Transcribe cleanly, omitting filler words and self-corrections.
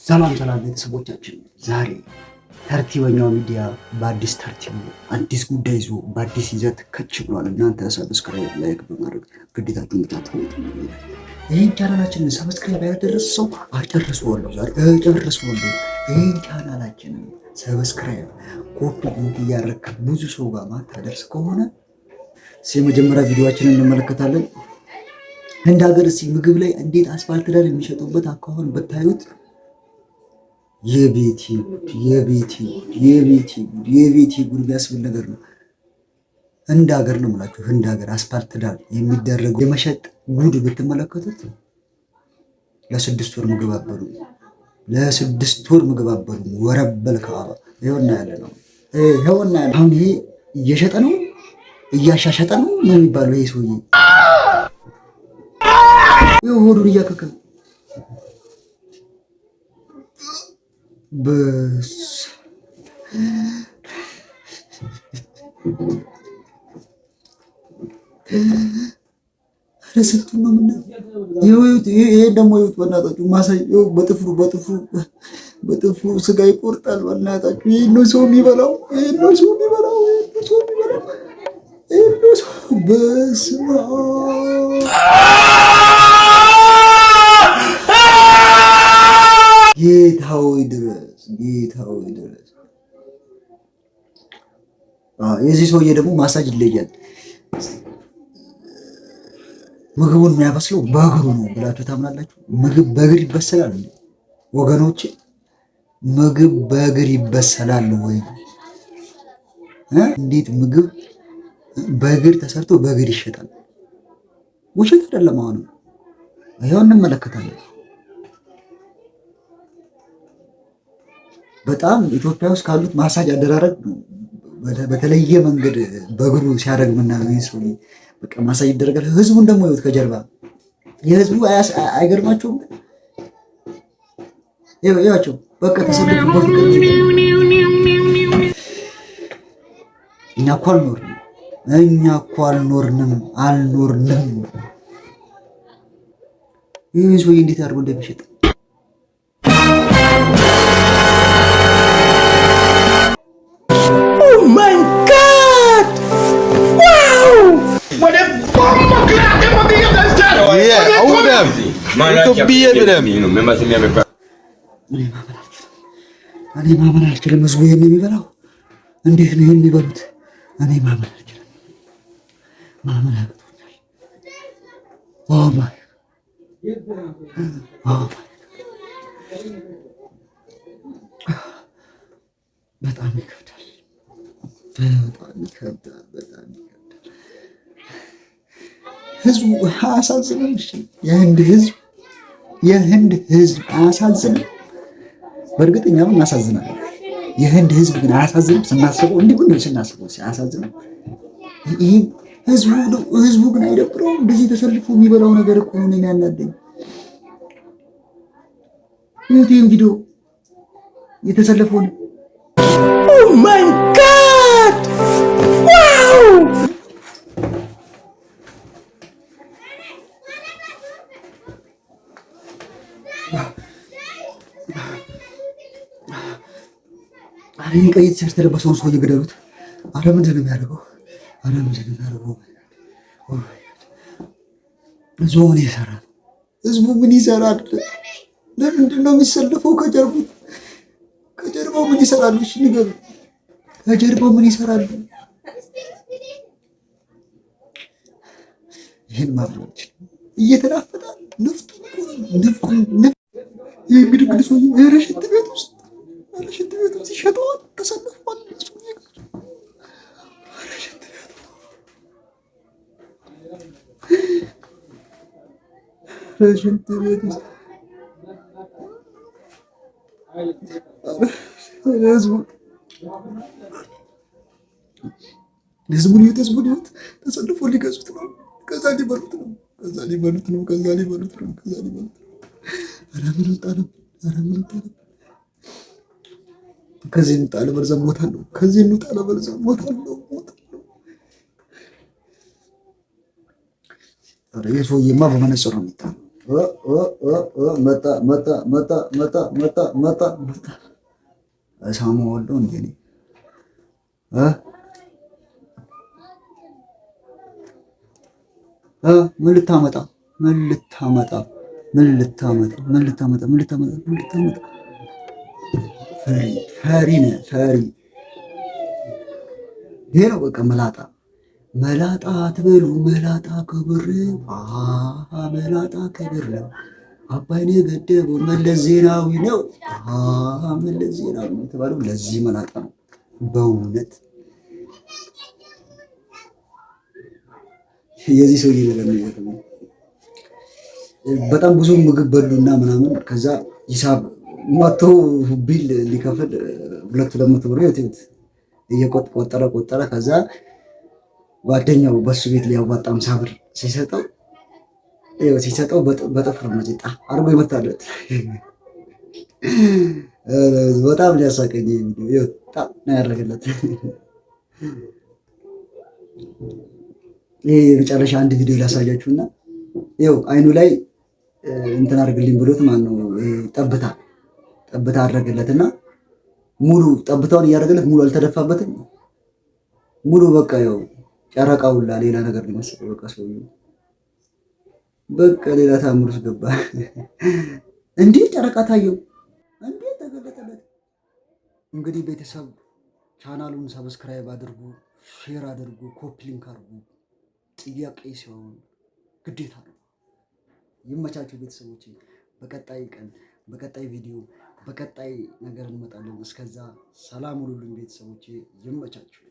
ሰላም ቤተሰቦቻችን፣ ዛሬ ተርቲበኛው ሚዲያ በአዲስ ተርቲብ አዲስ ጉዳይ ይዞ በአዲስ ይዘት ከች ብሏል። እናንተ ሰብስክራይብ፣ ላይክ በማድረግ ግዴታችሁን ብቻ ተወጡ። ይህን ቻናላችንን ሰብስክራይብ ያደረሰ ሰው አጨርሰዋለሁ፣ ዛሬ እጨርሰዋለሁ። ይህን ቻናላችንን ሰብስክራይብ ኮፒ ሊንክ እያደረክ ብዙ ሰው ጋር ማታደርስ ከሆነ የመጀመሪያ ቪዲዮአችንን እንመለከታለን። ህንድ ሀገር ምግብ ላይ እንዴት አስፋልት ዳር የሚሸጡበት አካባቢ ብታዩት የቤቲ ጉድ የሚያስብል ነገር ነው። ህንድ ሀገር ነው የምላችሁ፣ ህንድ ሀገር አስፋልት ዳር የሚደረገው የመሸጥ ጉድ ብትመለከቱት ለ6 ወር ምግብ አበሉ፣ ለ6 ወር ምግብ አበሉ። ወረበል ከአባ ይኸውና ያለ ነው። ይኸውና ያለ አሁን ይሄ እየሸጠ ነው እያሻሸጠ ነው የሚባለው። ይሄ ሰውዬ ሆዱን እያከከ በስ ረስቱን ነው ምን ይሄ ደግሞ ይወጥ በእናታችሁ ማሳየው በጥፍሩ ስጋ ይቆርጣል። በእናታችሁ ይሄ ነው ሰው የሚበላው፣ ይሄ ነው ሰው የሚበላው፣ ይሄ ነው ሰው በስመ ጌታዊ ድረስ የዚህ ሰውዬ ደግሞ ማሳጅ ይለያል። ምግቡን የሚያበስለው በእግሩ ነው ብላችሁ ታምናላችሁ? ምግብ በእግር ይበሰላል ወገኖች? ምግብ በእግር ይበሰላል ወይ? እንዴት ምግብ በእግር ተሰርቶ በእግር ይሸጣል? ውሸት አይደለም። አሁን ይሄው እንመለከታለን። በጣም ኢትዮጵያ ውስጥ ካሉት ማሳጅ አደራረግ በተለየ መንገድ በእግሩ ሲያደርግ ምናምን ሰው በቃ ማሳጅ ይደረጋል። ህዝቡን ደግሞ ይወት ከጀርባ የህዝቡ አይገርማቸውም? ይዋቸው በቃ ተሰልፉ በፍቅር። እኛ እኮ አልኖርንም። ይህ ሰውዬ እንዴት አድርጎ እንደሚሸጥ እኔ ማመን አልችልም። ህዝቡ ይሄን የሚበላው እንዴት ነው የሚበሉት? እኔ ማመን አልችልም። ማመን አቅቶኛል። በጣም ይከብዳል። ህዝቡ አያሳዝንም? የህንድ ህዝብ አያሳዝንም? በእርግጥ እኛም እናሳዝናለን። የህንድ ህዝብ ግን አያሳዝንም? ስናስበው እንዲሁ ነው ስናስበው አያሳዝንም? ይህ ህዝቡ ግን አይደብረውም? እንደዚህ ተሰልፎ የሚበላው ነገር እኮ ነው የሚያናደኝ። ይህን ቪዲዮ የተሰለፈውን ማይ ጋድ ዋው! ይህን ቀይ ቲሸርት የለበሰውን ሰው እየገደሉት። አረ ምንድን ነው የሚያደርገው? ህዝቡ ምን ይሰራል? ለምንድን ነው የሚሰለፈው? ከጀርባው ምን ይሰራሉ? እሺ ንገሩ። ከጀርባው ምን ይሰራሉ? ይህን ማብሎች እየተዳፈጣ ንፍጡ ግድግድ ሰው ሽንት ቤት ውስጥ ይሸጠዋል። ተሰልፏል። ሽንት ቤት ውስጥ ህዝቡን ህይወት ተሰልፎ ሊገዙት ነው። ከዛ ሊበሉት ነው። ኧረ ምን ወጣ ነው? ከዚህ እንውጣ አለበለዚያ እሞታለሁ። ይህ ሰውዬማ በመነጽር ነው የሚታየው። መጣ መጣ መጣ መጣ መጣ መጣ መጣ ሳሙ ወልዶ እንዴ ምን ልታመጣ ምን ልታመጣ ምን ልታመጣ ምን ልታመጣ ምን ልታመጣ ምን ልታመጣ? ፈሪ ነህ ፈሪ። ይሄ ነው በቃ መላጣ መላጣ አትበሉ። መላጣ ክብር መላጣ ክብር ነው። አባይን የገደበው መለስ ዜናዊ ነው። መለስ ዜናዊ የተባለው ለዚህ መላጣ ነው በእውነት የዚህ ሰውዬ ነገር ነው። በጣም ብዙ ምግብ በሉና ምናምን ከዛ ሂሳብ መቶ ቢል ሊከፍል 200 ብር እየቆጠረ ቆጠረ። ከዛ ጓደኛው በሱ ቤት ሊያዋጣ 50 ብር ሲሰጠው በጥፍር መጭጣ አድርጎ ይመታለት። በጣም ሊያሳቀኝ በጣም ነው ያደረገለት። ይሄ የመጨረሻ አንድ ቪዲዮ ላሳያችሁና ይኸው አይኑ ላይ እንትን አድርግልኝ ብሎት ማነው ጠብታ አደረገለትና ሙሉ ጠብታውን እያደረገለት ሙሉ አልተደፋበትም። ሙሉ በቃ ያው ጨረቃውላ ሌላ ነገር ሊመስል በቃ ሰውዬው በቃ ሌላ ታምር ውስጥ ገባ። እንዴት ጨረቃ ታየው? እንዴት ተገለጠለት? እንግዲህ ቤተሰብ ቻናሉን ሰብስክራይብ አድርጉ፣ ሼር አድርጉ፣ ኮፒ ሊንክ አድርጉ። ጥያቄ ሲሆን ግዴታ ነው። ይመቻችሁ ቤተሰቦች። በቀጣይ ቀን በቀጣይ ቪዲዮ በቀጣይ ነገር እንመጣለን። እስከዛ ሰላም ሁኑልኝ ቤተሰቦቼ። ይመቻችሁ።